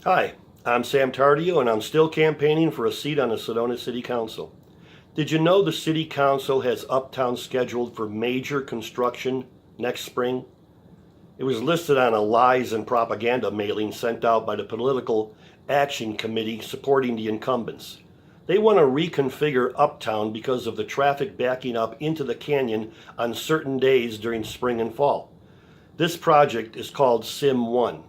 Hi, I'm Sam Tardio, and I'm still campaigning for a seat on the Sedona City Council. Did you know the City Council has Uptown scheduled for major construction next spring? It was listed on a lies and propaganda mailing sent out by the Political Action Committee supporting the incumbents. They want to reconfigure Uptown because of the traffic backing up into the canyon on certain days during spring and fall. This project is called Sim 1.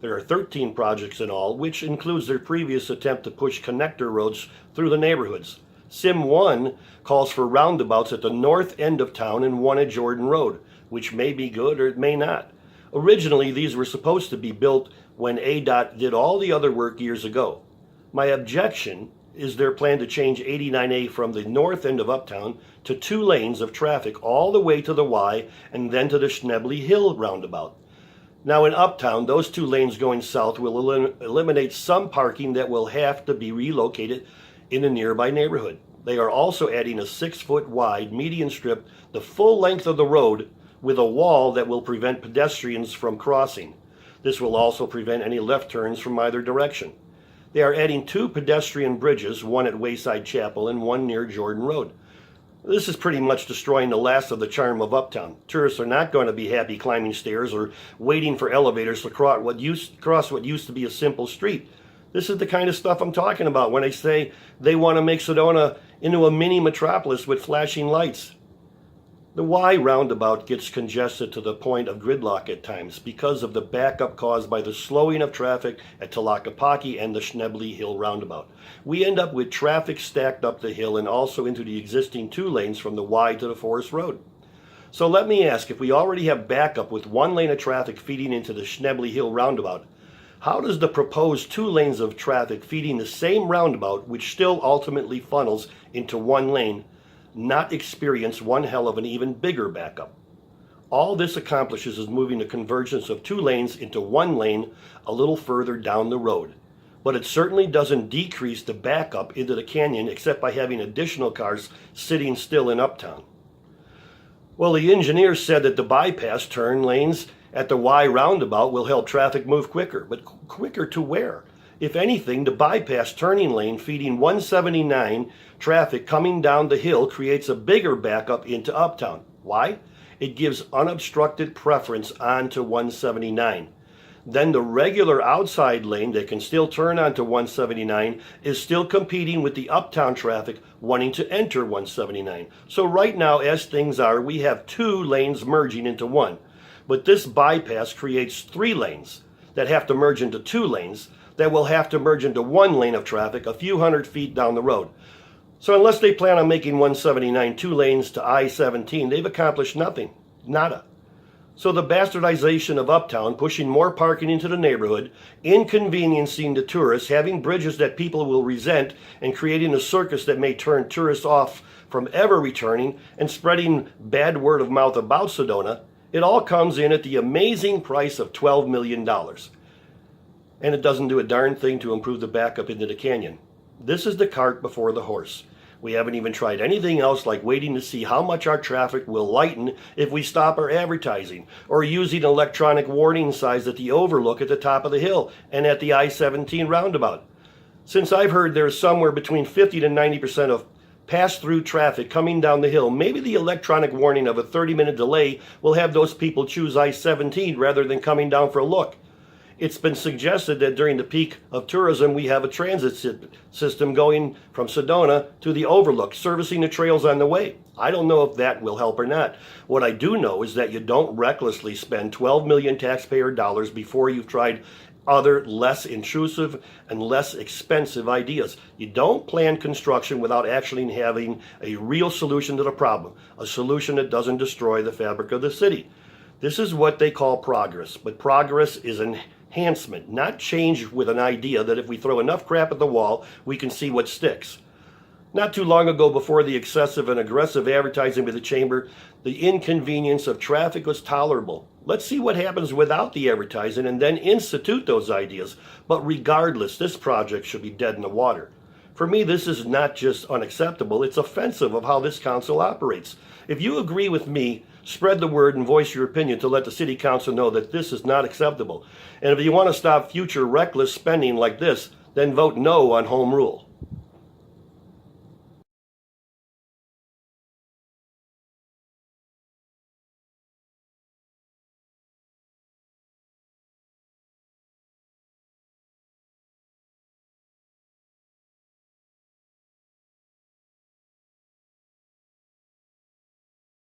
There are 13 projects in all, which includes their previous attempt to push connector roads through the neighborhoods. Sim 1 calls for roundabouts at the north end of town and one at Jordan Road, which may be good or it may not. Originally, these were supposed to be built when ADOT did all the other work years ago. My objection is their plan to change 89A from the north end of Uptown to 2 lanes of traffic all the way to the Y and then to the Schnebly Hill roundabout. Now in Uptown, those 2 lanes going south will eliminate some parking that will have to be relocated in a nearby neighborhood. They are also adding a 6-foot wide median strip the full length of the road with a wall that will prevent pedestrians from crossing. This will also prevent any left turns from either direction. They are adding 2 pedestrian bridges, one at Wayside Chapel and one near Jordan Road. This is pretty much destroying the last of the charm of Uptown. Tourists are not going to be happy climbing stairs or waiting for elevators to cross what used to be a simple street. This is the kind of stuff I'm talking about when I say they want to make Sedona into a mini metropolis with flashing lights. The Y roundabout gets congested to the point of gridlock at times because of the backup caused by the slowing of traffic at Tlaquepaque and the Schnebly Hill roundabout. We end up with traffic stacked up the hill and also into the existing 2 lanes from the Y to the Forest Road. So let me ask, if we already have backup with 1 lane of traffic feeding into the Schnebly Hill roundabout, how does the proposed 2 lanes of traffic feeding the same roundabout, which still ultimately funnels into 1 lane, not experience one hell of an even bigger backup? All this accomplishes is moving the convergence of 2 lanes into 1 lane a little further down the road. But it certainly doesn't decrease the backup into the canyon except by having additional cars sitting still in Uptown. Well, the engineers said that the bypass turn lanes at the Y roundabout will help traffic move quicker, but quicker to where? If anything, the bypass turning lane feeding 179 traffic coming down the hill creates a bigger backup into Uptown. Why? It gives unobstructed preference onto 179. Then the regular outside lane that can still turn onto 179 is still competing with the Uptown traffic wanting to enter 179. So right now, as things are, we have 2 lanes merging into 1. But this bypass creates 3 lanes that have to merge into 2 lanes that will have to merge into 1 lane of traffic a few hundred feet down the road. So unless they plan on making 179 2 lanes to I-17, they've accomplished nothing. Nada. So the bastardization of Uptown, pushing more parking into the neighborhood, inconveniencing the tourists, having bridges that people will resent, and creating a circus that may turn tourists off from ever returning, and spreading bad word of mouth about Sedona, it all comes in at the amazing price of $12 million. And it doesn't do a darn thing to improve the backup into the canyon. This is the cart before the horse. We haven't even tried anything else like waiting to see how much our traffic will lighten if we stop our advertising, or using electronic warning signs at the overlook at the top of the hill and at the I-17 roundabout. Since I've heard there's somewhere between 50 to 90% of pass-through traffic coming down the hill, maybe the electronic warning of a 30-minute delay will have those people choose I-17 rather than coming down for a look. It's been suggested that during the peak of tourism, we have a transit system going from Sedona to the overlook, servicing the trails on the way. I don't know if that will help or not. What I do know is that you don't recklessly spend 12 million taxpayer dollars before you've tried other less intrusive and less expensive ideas. You don't plan construction without actually having a real solution to the problem, a solution that doesn't destroy the fabric of the city. This is what they call progress, but progress is enhancement, not change with an idea that if we throw enough crap at the wall, we can see what sticks. Not too long ago, before the excessive and aggressive advertising by the chamber, the inconvenience of traffic was tolerable. Let's see what happens without the advertising and then institute those ideas. But regardless, this project should be dead in the water. For me, this is not just unacceptable, it's offensive of how this council operates. If you agree with me Spread the word and voice your opinion to let the city council know that this is not acceptable. And if you want to stop future reckless spending like this, then vote no on home rule.